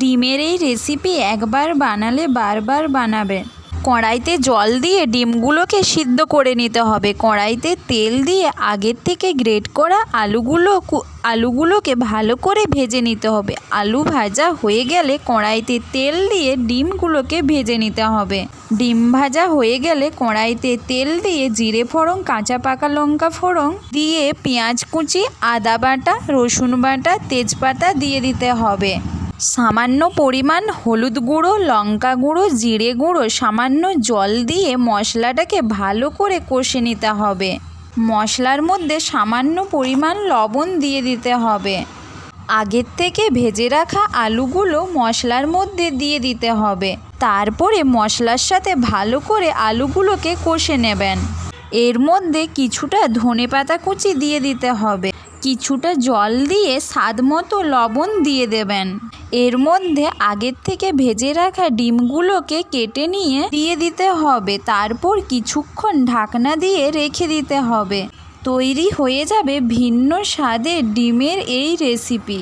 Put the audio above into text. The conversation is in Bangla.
ডিমের এই রেসিপি একবার বানালে বারবার বানাবেন। কড়াইতে জল দিয়ে ডিমগুলোকে সিদ্ধ করে নিতে হবে। কড়াইতে তেল দিয়ে আগের থেকে গ্রেট করা আলুগুলোকে ভালো করে ভেজে নিতে হবে। আলু ভাজা হয়ে গেলে কড়াইতে তেল দিয়ে ডিমগুলোকে ভেজে নিতে হবে। ডিম ভাজা হয়ে গেলে কড়াইতে তেল দিয়ে জিরে ফোড়ন, কাঁচা পাকা লঙ্কা ফোড়ন দিয়ে পেঁয়াজ কুচি, আদা বাটা, রসুন বাটা, তেজপাতা দিয়ে দিতে হবে। সামান্য পরিমাণ হলুদ গুঁড়ো, লঙ্কা গুঁড়ো, জিরে গুঁড়ো, সামান্য জল দিয়ে মশলাটাকে ভালো করে কষে নিতে হবে। মশলার মধ্যে সামান্য পরিমাণ লবণ দিয়ে দিতে হবে। আগের থেকে ভেজে রাখা আলুগুলো মশলার মধ্যে দিয়ে দিতে হবে। তারপরে মশলার সাথে ভালো করে আলুগুলোকে কষে নেবেন। এর মধ্যে কিছুটা ধনেপাতা কুচি দিয়ে দিতে হবে। কিছুটা জল দিয়ে স্বাদ মতো লবণ দিয়ে দেবেন। এর মধ্যে আগের থেকে ভেজে রাখা ডিমগুলোকে কেটে নিয়ে দিয়ে দিতে হবে। তারপর কিছুক্ষণ ঢাকনা দিয়ে রেখে দিতে হবে। তৈরি হয়ে যাবে ভিন্ন স্বাদের ডিমের এই রেসিপি।